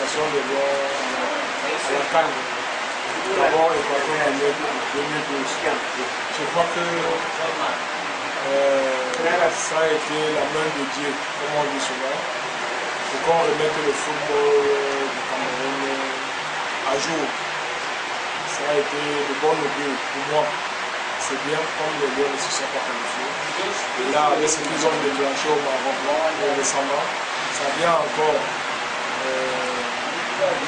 qualification de Lyon à la CAN. D'abord, Équateur en 2012. Je crois que ça a été la main de Dieu, comme on dit souvent, pour qu'on remette le football du Cameroun à jour. Ça a été de bon augure pour moi. C'est bien comme les Lions ne se sont pas qualifiés. Et là, avec ce qu'ils ont déclenché au Maroc récemment, ça vient encore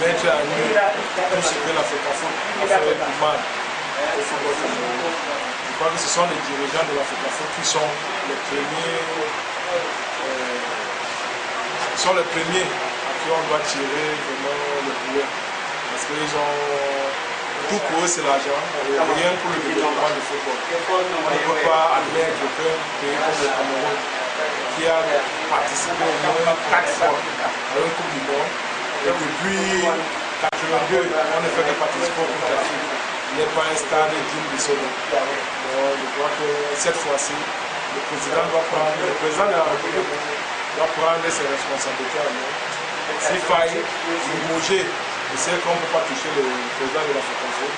mettre à nu tout ce que l'Africa Foot a fait du mal au football camerounais. Je crois que ce sont les dirigeants de l'Africa Foot qui sont les premiers à qui on doit tirer vraiment le boulet. Parce qu'ils ont tout pour eux, c'est l'argent, rien pour le développement du football. On ne peut pas admettre qu'un pays comme le Cameroun, qui a participé au moins 4 fois à une Coupe du Monde, et depuis 1982, on ne fait que participer au Coupe d'Afrique, n'est pas un stade digne de ce nom. Je crois que cette fois-ci, le président de la République doit prendre ses responsabilités à lui. S'il faille limoger, je sais qu'on ne peut pas toucher le président de l'Africa Foot,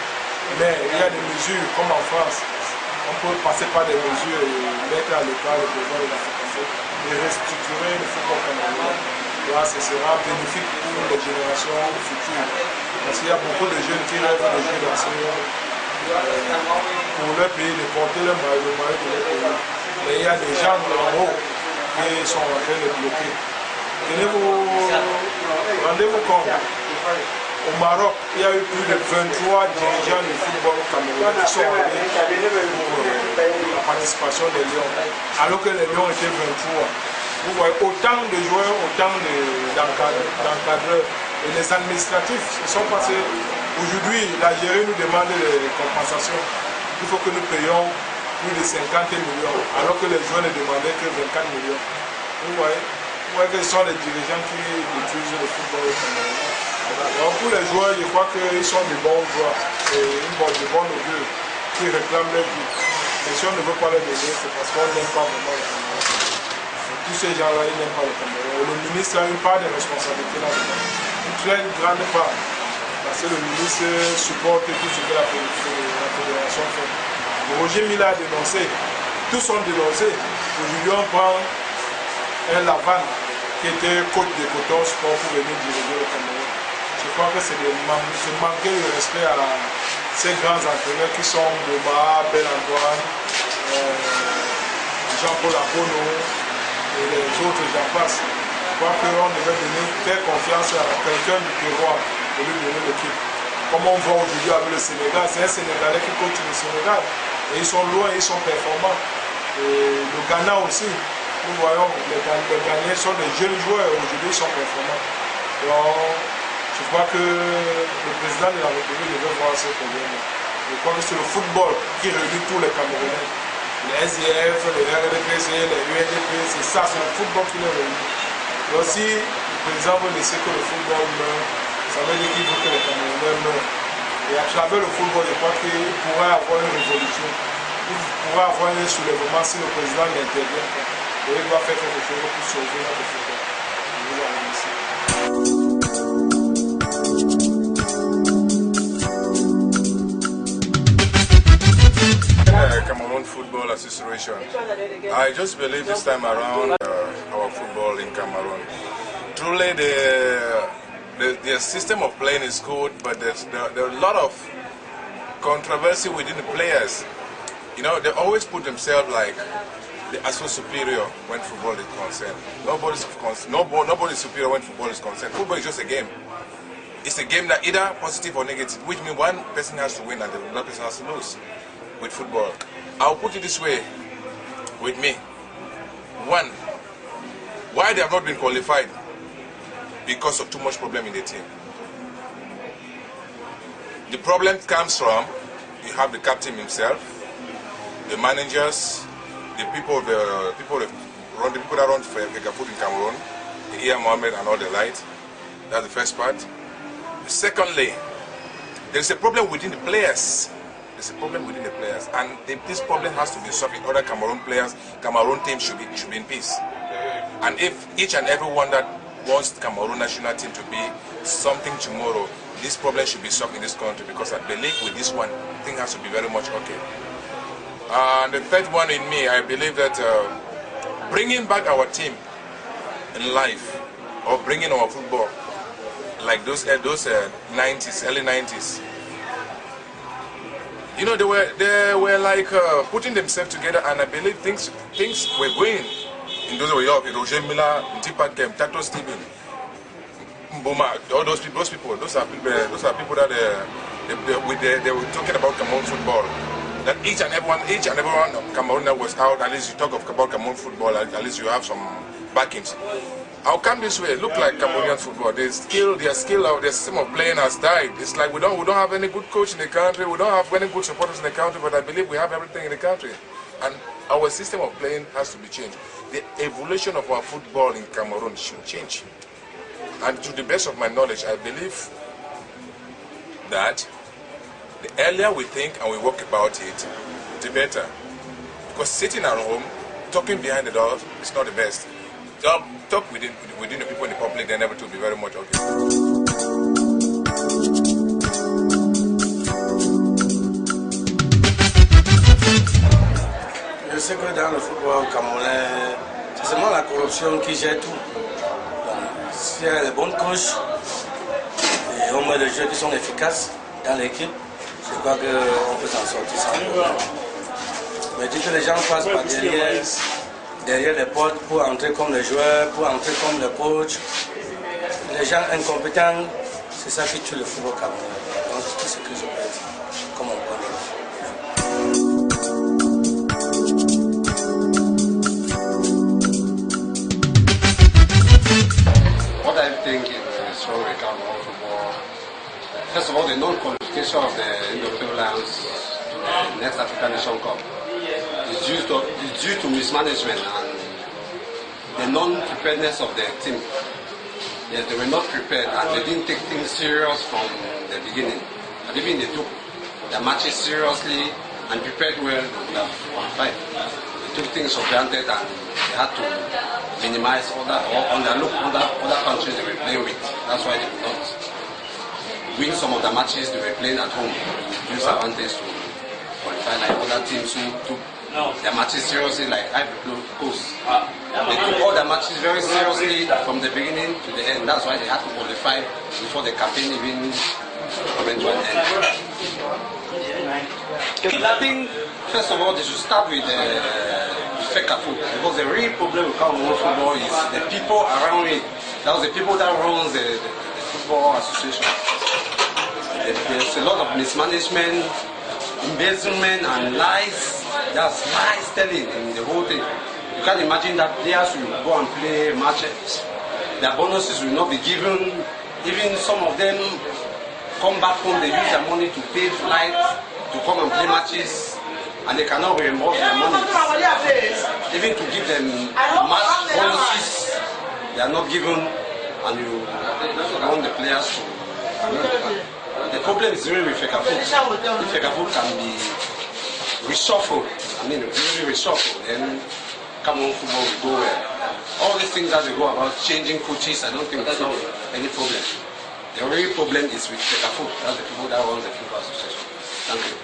mais il y a des mesures, comme en France, on peut passer par des mesures et mettre à l'écart le président de l'Africa Foot et restructurer le football camerounais. Là, ce sera bénéfique pour les générations futures. Parce qu'il y a beaucoup de jeunes qui rêvent de jouer dans pour leur pays, de porter le maillot de leur pays. Mais il y a des gens en haut qui sont en train de bloquer. Rendez-vous compte, au Maroc, il y a eu plus de 23 dirigeants du football camerounais qui sont allés pour la participation des Lions, alors que les Lions étaient 23. Vous voyez, autant de joueurs, autant d'encadreurs. Et les administratifs sont passés. Aujourd'hui, l'Algérie nous demande des compensations. Il faut que nous payions plus de 50 millions, alors que les joueurs ne demandaient que 24 millions. Vous voyez que ce sont les dirigeants qui utilisent le football camerounais. Donc pour les joueurs, je crois qu'ils sont de bons joueurs et de bons augure qui réclament leur vie. Mais si on ne veut pas les donner, c'est parce qu'on n'aime pas vraiment le Cameroun. Tous ces gens-là, ils n'aiment pas le Cameroun. Le ministre a une part de responsabilité là-dedans. Une très grande part. Parce que le ministre supporte tout ce que la fédération fait. Roger Mila a dénoncé. Tous ont dénoncé. Aujourd'hui, on prend un Lavan qui était coach de Coton Sport pour venir diriger le Cameroun. Je crois que c'est manquer de respect à ces grands entraîneurs qui sont Boba, Ben Antoine, Jean-Paul Apono et les autres, j'en passe. Je crois qu'on devait faire confiance à quelqu'un du terroir et lui donner l'équipe. Comme on voit aujourd'hui avec le Sénégal, c'est un Sénégalais qui coach le Sénégal. Et ils sont loin, ils sont performants. Et le Ghana aussi. Nous voyons, les Ghanais sont des jeunes joueurs, aujourd'hui ils sont performants. Donc, je crois que le président de la République devait voir ce problème. Je crois que c'est le football qui réunit tous les Camerounais. Les SDF, les RDPC, les UNDP, c'est ça, c'est le football qui les réunit. Donc si le président veut laisser que le football meure, ça veut dire qu'il veut que les Camerounais meurent. Et à travers le football, je crois qu'il pourrait avoir une révolution. Il pourrait avoir un soulèvement si le président l'intervient. Et il doit faire quelque chose pour sauver notre football. Je vous remercie. Cameroon Football Association. I just believe this time around our football in Cameroon. Truly the system of playing is good, but there's a lot of controversy within the players. You know, they always put themselves like they are so superior when football is concerned. Nobody's superior when football is concerned. Football is just a game. It's a game that either positive or negative, which means one person has to win and the other person has to lose with football. I'll put it this way with me. One, why they have not been qualified? Because of too much problem in the team. The problem comes from, you have the captain himself, the managers, the people that run Fega Foot in Cameroon, the Iya Mohammed and all the light. That's the first part. Secondly, there's a problem within the players. There's a problem within the players, and this problem has to be solved. Other Cameroon players, Cameroon team should be in peace. And if each and every one that wants the Cameroon national team to be something tomorrow, this problem should be solved in this country, because I believe with this one, thing has to be very much okay. And the third one in me, I believe that bringing back our team in life, or bringing our football, like those 90s, early 90s. You know, they were like putting themselves together, and I believe things were going in those ways. Roger Miller, Ntipa Kem, Tato Steven, Mboma, all those people, those are people that they were talking about Cameroon football. That each and everyone Cameroon was out. At least you talk about Cameroon football. At least you have some backings. How come this way? Look like Cameroonian football. Their system of playing has died. It's like we don't have any good coach in the country. We don't have any good supporters in the country. But I believe we have everything in the country, and our system of playing has to be changed. The evolution of our football in Cameroon should change. And to the best of my knowledge, I believe that the earlier we think and we work about it, the better. Because sitting at home, talking behind the door is not the best. Talk within the people in the public, then everything will be very much okay. Je sais que dans le football camerounais, c'est seulement la corruption qui gère tout. S'il y a les bons coachs, les hommes de jeu qui sont efficaces dans l'équipe, je crois qu'on peut s'en sortir sans problème. Mais dès que les gens passent par derrière les portes pour entrer comme les joueurs, pour entrer comme le coach, les gens incompétents, c'est ça qui tue le football camerounais. Donc tout ce que je peux dire, comme on connaît. What I think is wrong with Cameroon football. First of all, the non-qualification of the Indomitable Lions to the next African Nation Cup is due to mismanagement and the non-preparedness of the team. Yes, they were not prepared and they didn't take things serious from the beginning. And even they took their matches seriously and prepared well, they would have qualified. They took things for granted and they had to minimize other countries they were playing with. That's why they could not win some of the matches they were playing at home. Use advantage to qualify like other teams who took their matches seriously, like Ivory Coast. They took all their matches very seriously from the beginning to the end. That's why they had to qualify before the campaign even went to an end. I think first of all they should start with FECAFOOT, because the real problem with Cameroon football is the people around it. That was the people that runs the football association. There's a lot of mismanagement, embezzlement and lies. There's lies telling in the whole thing. You can't imagine that players will go and play matches. Their bonuses will not be given. Even some of them come back home, they use their money to pay flights to come and play matches, and they cannot reimburse their money. Even to give them match bonuses, they are not given, and you want the players to. The problem is really with FECAFOOT. If FECAFOOT can be reshuffled, really reshuffled, then Cameroon football will go well. All these things that they go about changing coaches, I don't think that's any problem. The real problem is with FECAFOOT. That's the people that run the football association. Thank you.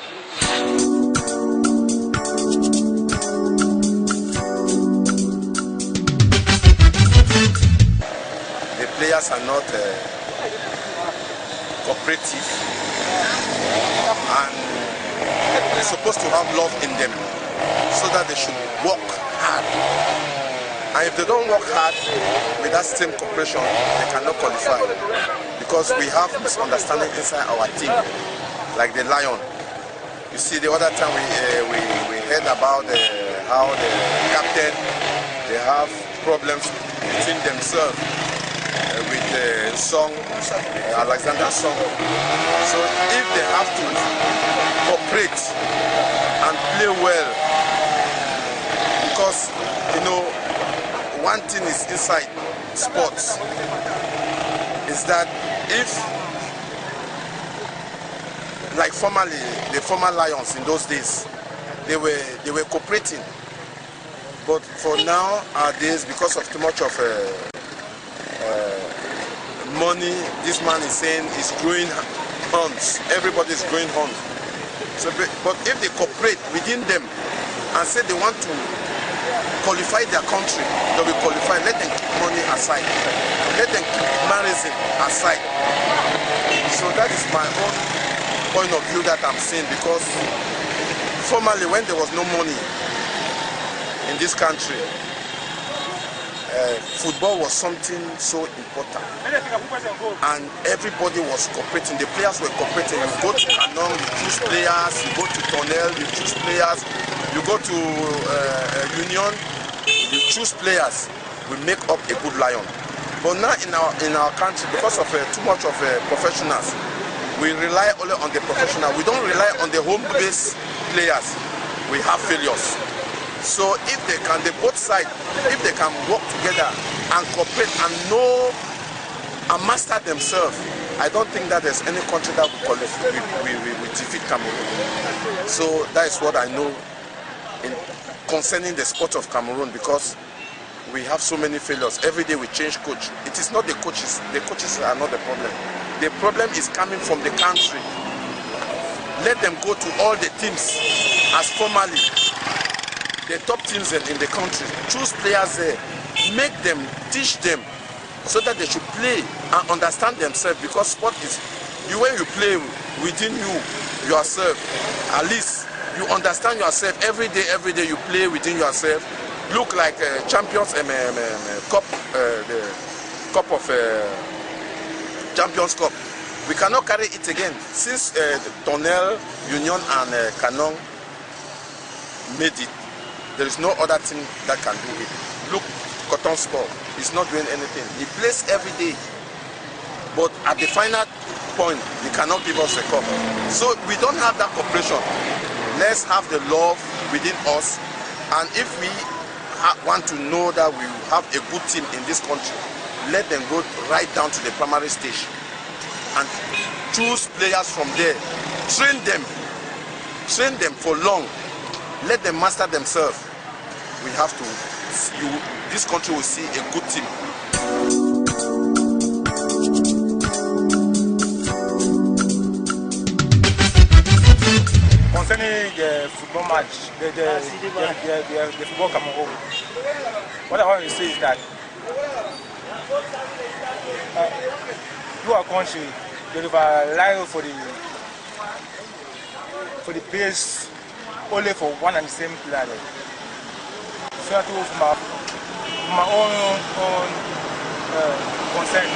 The players are not cooperative, and they're supposed to have love in them, so that they should work hard. And if they don't work hard with that same cooperation, they cannot qualify, because we have misunderstanding inside our team, like the Lion. You see, the other time we heard about how the captain, they have problems between themselves with the song, Alexander Song. So if they have to cooperate and play well, because one thing is inside sports is that if, like formerly, the former Lions in those days, they were cooperating, but for nowadays, because of too much of money. This man is saying he's growing horns. Everybody is growing horns. So, but if they cooperate within them and say they want to qualify their country, they will qualify. Let them keep money aside. Let them keep marriage aside. So that is my own point of view that I'm seeing, because formerly when there was no money in this country, football was something so important, and everybody was cooperating. The players were cooperating. You go to Kanong, you choose players. You go to Tonel, you choose players. You go to Union, you choose players. We make up a good lion. But now in our country, because of too much of professionals, we rely only on the professional. We don't rely on the home-based players. We have failures. So if they can, both sides, if they can work together and cooperate and know and master themselves, I don't think that there's any country that will defeat Cameroon. So that is what I know concerning the sport of Cameroon, because we have so many failures. Every day we change coach. It is not the coaches. The coaches are not the problem. The problem is coming from the country. Let them go to all the teams as formerly. The top teams in the country, choose players there, make them, teach them, so that they should play and understand themselves. Because sport is, when you play within yourself, at least you understand yourself. Every day you play within yourself. Look like champions, cup, the cup of Champions Cup. We cannot carry it again since Tonel, Union, and Kanong made it. There is no other team that can do it. Look, Cotton Sport is not doing anything. He plays every day, but at the final point, he cannot give us a cup. So we don't have that cooperation. Let's have the love within us, and if we want to know that we have a good team in this country, let them go right down to the primary stage and choose players from there. Train them for long. Let them master themselves. We have to, this country will see a good team. Concerning the football match, the football Cameroon, what I want to say is that our country, they rely for the base only for one and the same player. So from my own concern,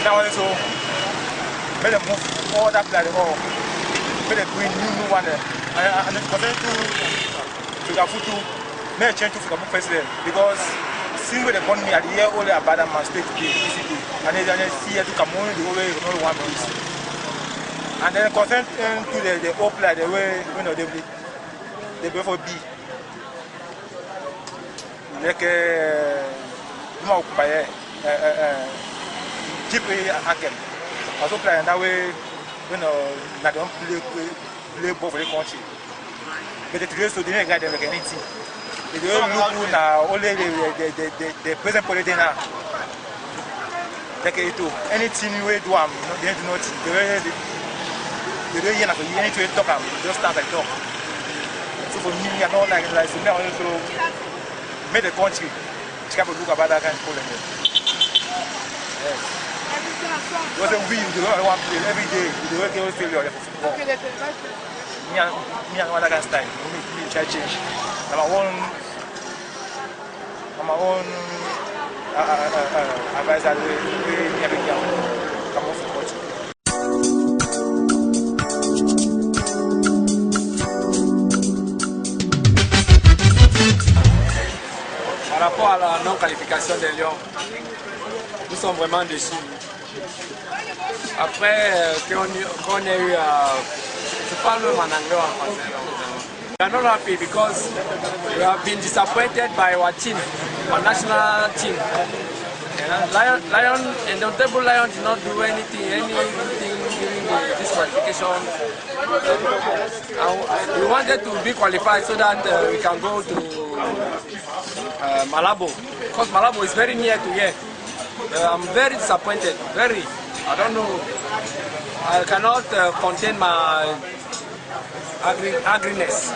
now also make them move all that player, make them bring new one, and then concern to the football, make change to the president, because since when they born me at the year only about a man state today, and then see to Cameroon the only one piece, and then concern to the old player, the way they go for B. Like keep Akem. Also play that way, not don't play ball for the country. But the players so they don't get them like anything. They don't look now only the present politics now. Like it too. Anything we do, they do not. They don't hear nothing. Anything we talk, just start and talk. So for me, I don't like it. So now also make the country have a look about that kind of problem. Yes. It wasn't we, the one play every day, the way they always failure for football. Me and one other style, me try change. I'm my own advisor, we have a come off football. Par rapport à la non-qualification des Lions, nous sommes vraiment déçus. Après qu'on ait eu, je parle même en anglais ou en français. We are not happy because we have been disappointed by our team, our national team. Lion and the table Lion did not do anything during this qualification. We wanted to be qualified so that we can go to Malabo, because Malabo is very near to here. I'm very disappointed, very. I don't know. I cannot contain my ugliness.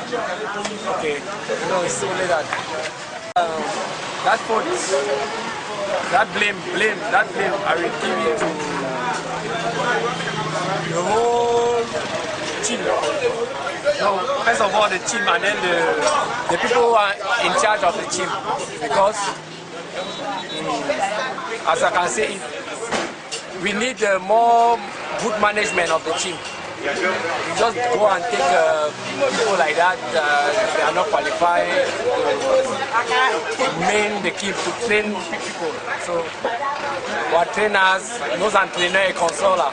Okay, it's only that. That fault, that blame, I will give it to the whole team. No, first of all the team, and then the people who are in charge of the team, because as I can say, we need more good management of the team. You just go and take people like that, they are not qualified to main the team, to train people. So, our trainers, nos entraîneurs et consorts là,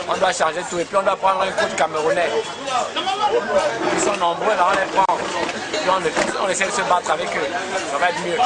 on doit changer tout et puis on doit prendre un coach camerounais. Ils sont nombreux là, on les prend. Puis on essaie de se battre avec eux. Ça va être mieux.